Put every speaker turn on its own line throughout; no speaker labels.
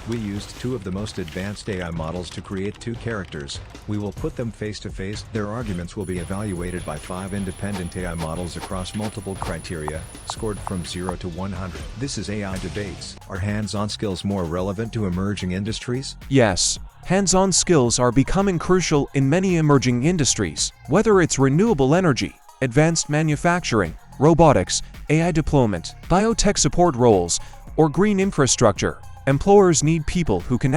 We used two of the most advanced AI models to create two characters. We will put them face to face. Their arguments will be evaluated by 5 independent AI models across multiple criteria, scored from 0 to 100. This is AI Debates. Are hands-on skills more relevant to emerging industries?
Yes. Hands-on skills are becoming crucial in many emerging industries, whether it's renewable energy, advanced manufacturing, robotics, AI deployment, biotech support roles, or green infrastructure. Employers need people who can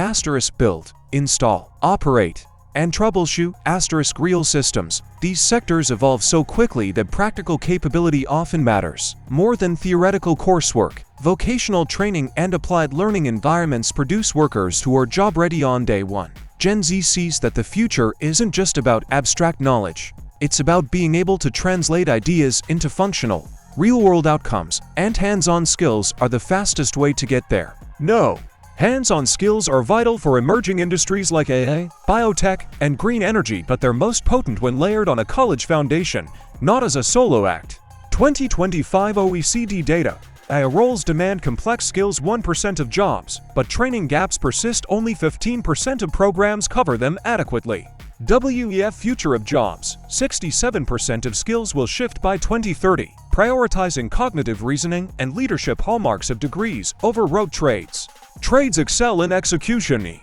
build, install, operate, and troubleshoot real systems. These sectors evolve so quickly that practical capability often matters more than theoretical coursework. Vocational training and applied learning environments produce workers who are job-ready on day one. Gen Z sees that the future isn't just about abstract knowledge. It's about being able to translate ideas into functional, real-world outcomes, and hands-on skills are the fastest way to get there.
No. Hands-on skills are vital for emerging industries like AI, biotech, and green energy, but they're most potent when layered on a college foundation, not as a solo act. 2025 OECD data. AI roles demand complex skills 1% of jobs, but training gaps persist. Only 15% of programs cover them adequately. WEF Future of Jobs. 67% of skills will shift by 2030, prioritizing cognitive reasoning and leadership hallmarks of degrees over rote trades. Trades excel in execution.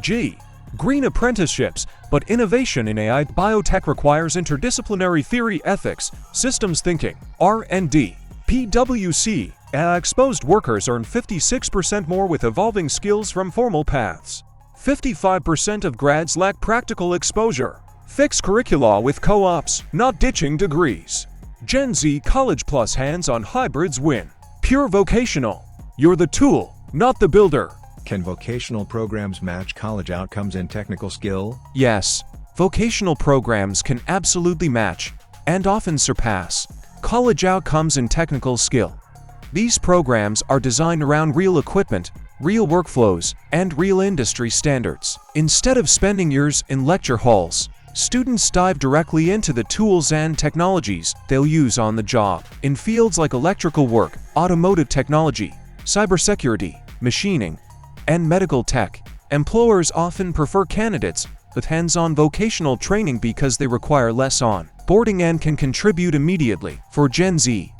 G. Green apprenticeships, but innovation in AI biotech requires interdisciplinary theory, ethics, systems thinking, R&D. PwC. Exposed workers earn 56% more with evolving skills from formal paths. 55% of grads lack practical exposure. Fix curricula with co-ops, not ditching degrees. Gen Z College Plus hands-on hybrids win. Pure vocational. You're the tool, not the builder.
Can vocational programs match college outcomes in technical skill?
Yes. Vocational programs can absolutely match, and often surpass, college outcomes in technical skill. These programs are designed around real equipment, real workflows, and real industry standards. Instead of spending years in lecture halls, students dive directly into the tools and technologies they'll use on the job. In fields like electrical work, automotive technology, cybersecurity, machining, and medical tech, employers often prefer candidates with hands-on vocational training because they require less on-boarding and can contribute immediately. For Gen Z,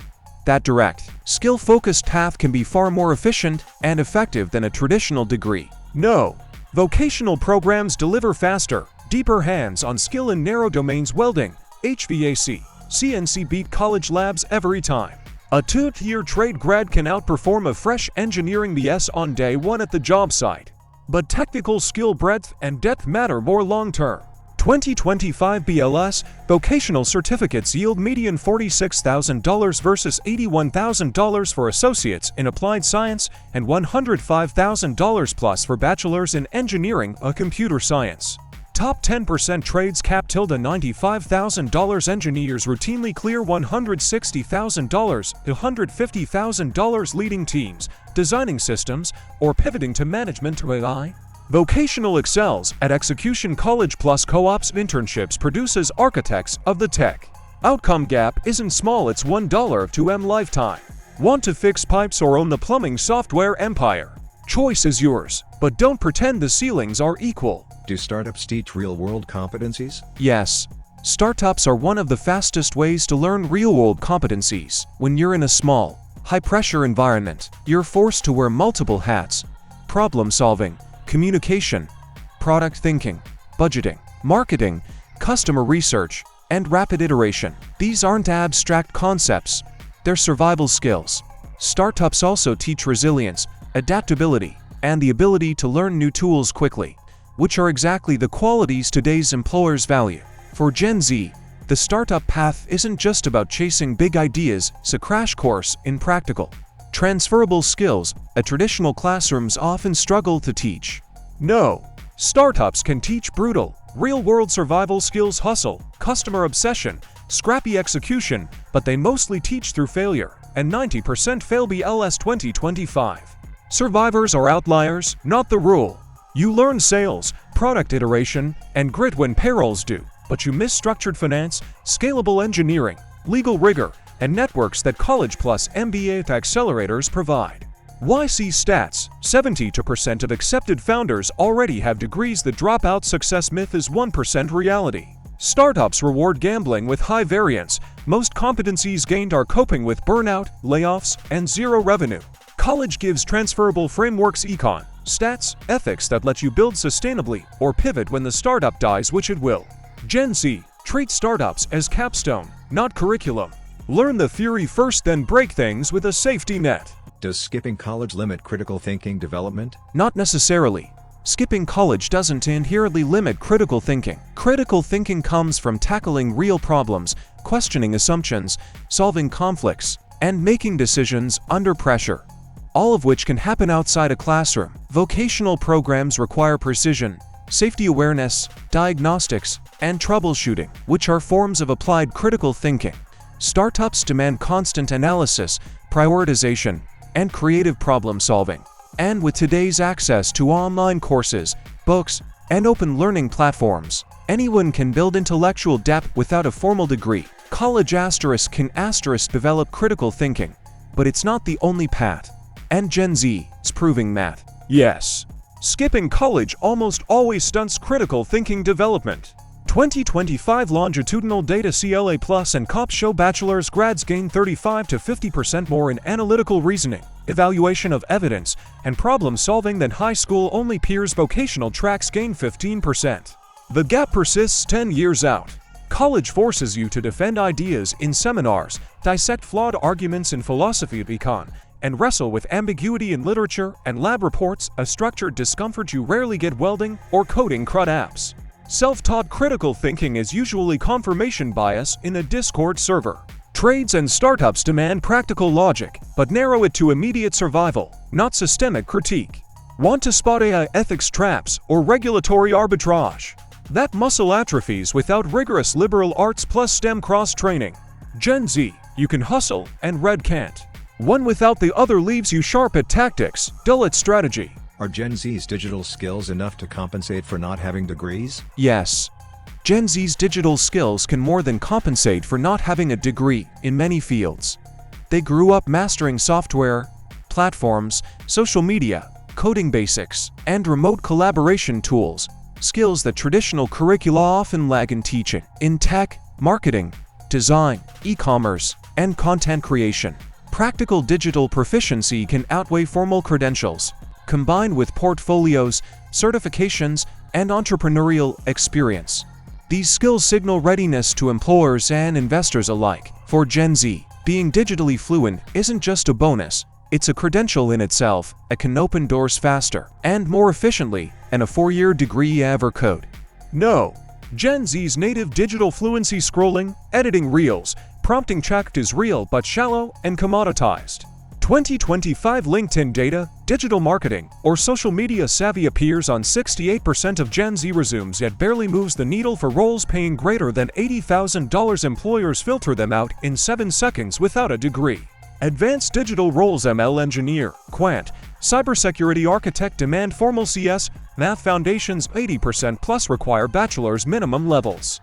that direct, skill-focused path can be far more efficient and effective than a traditional degree.
No. Vocational programs deliver faster, deeper hands-on skill in narrow domains. Welding, HVAC, CNC beat college labs every time. A 2-year trade grad can outperform a fresh engineering BS on day one at the job site. But technical skill breadth and depth matter more long-term. 2025 BLS vocational certificates yield median $46,000 versus $81,000 for associates in applied science and $105,000 plus for bachelors in engineering or computer science. Top 10% trades cap $95,000. Engineers routinely clear $160,000 to $150,000, leading teams, designing systems, or pivoting to management or AI. Vocational excels at execution. College Plus co-ops internships produces architects of the tech. Outcome gap isn't small, it's $1 to M lifetime. Want to fix pipes or own the plumbing software empire? Choice is yours, but don't pretend the ceilings are equal.
Do startups teach real-world competencies?
Yes. Startups are one of the fastest ways to learn real-world competencies. When you're in a small, high-pressure environment, you're forced to wear multiple hats: problem-solving, communication, product thinking, budgeting, marketing, customer research, and rapid iteration. These aren't abstract concepts, they're survival skills. Startups also teach resilience, adaptability, and the ability to learn new tools quickly, which are exactly the qualities today's employers value. For Gen Z, the startup path isn't just about chasing big ideas, it's a crash course in practical, transferable skills that traditional classrooms often struggle to teach.
No. Startups can teach brutal, real-world survival skills: hustle, customer obsession, scrappy execution, but they mostly teach through failure, and 90% fail. BLS 2025. Survivors are outliers, not the rule. You learn sales, product iteration, and grit when payrolls due, but you miss structured finance, scalable engineering, legal rigor, and networks that College Plus MBA accelerators provide. YC Stats. 70% of accepted founders already have degrees. The dropout success myth is 1% reality. Startups reward gambling with high variance. Most competencies gained are coping with burnout, layoffs, and zero revenue. College gives transferable frameworks, econ, stats, ethics that let you build sustainably or pivot when the startup dies, which it will. Gen Z treats startups as capstone, not curriculum. Learn the theory first, then break things with a safety net.
Does skipping college limit critical thinking development?
Not necessarily. Skipping college doesn't inherently limit critical thinking. Critical thinking comes from tackling real problems, questioning assumptions, solving conflicts, and making decisions under pressure, all of which can happen outside a classroom. Vocational programs require precision, safety awareness, diagnostics, and troubleshooting, which are forms of applied critical thinking. Startups demand constant analysis, prioritization, and creative problem solving. And with today's access to online courses, books, and open learning platforms, anyone can build intellectual depth without a formal degree. College can develop critical thinking, but it's not the only path. And Gen Z is proving math.
Yes, skipping college almost always stunts critical thinking development. 2025 longitudinal data CLA Plus and COP show bachelor's grads gain 35 to 50% more in analytical reasoning, evaluation of evidence, and problem solving than high school-only peers. Vocational tracks gain 15%. The gap persists 10 years out. College forces you to defend ideas in seminars, dissect flawed arguments in philosophy of econ, and wrestle with ambiguity in literature and lab reports, a structured discomfort you rarely get welding or coding CRUD apps. Self-taught critical thinking is usually confirmation bias in a Discord server. Trades and startups demand practical logic, but narrow it to immediate survival, not systemic critique. Want to spot AI ethics traps or regulatory arbitrage? That muscle atrophies without rigorous liberal arts plus STEM cross-training. Gen Z, you can hustle, and Red can't. One without the other leaves you sharp at tactics, dull at strategy.
Are Gen Z's digital skills enough to compensate for not having degrees?
Yes. Gen Z's digital skills can more than compensate for not having a degree in many fields. They grew up mastering software, platforms, social media, coding basics, and remote collaboration tools, skills that traditional curricula often lag in teaching. In tech, marketing, design, e-commerce, and content creation, practical digital proficiency can outweigh formal credentials, combined with portfolios, certifications, and entrepreneurial experience. These skills signal readiness to employers and investors alike. For Gen Z, being digitally fluent isn't just a bonus, it's a credential in itself. It can open doors faster and more efficiently than a 4-year degree ever could.
No, Gen Z's native digital fluency scrolling, editing reels, prompting checked is real but shallow and commoditized. 2025 LinkedIn data, digital marketing, or social media savvy appears on 68% of Gen Z resumes yet barely moves the needle for roles paying greater than $80,000. Employers filter them out in 7 seconds without a degree. Advanced digital roles, ML engineer, quant, cybersecurity architect demand formal CS, math foundations. 80% plus require bachelor's minimum levels.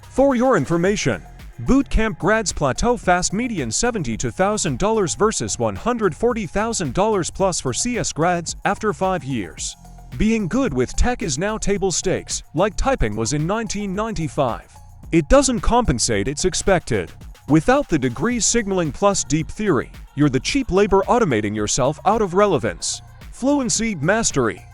For your information, bootcamp grads plateau fast, median $70,000 to $1,000 versus $140,000 plus for CS grads after 5 years. Being good with tech is now table stakes, like typing was in 1995. It doesn't compensate, it's expected. Without the degrees signaling plus deep theory, you're the cheap labor automating yourself out of relevance. Fluency mastery.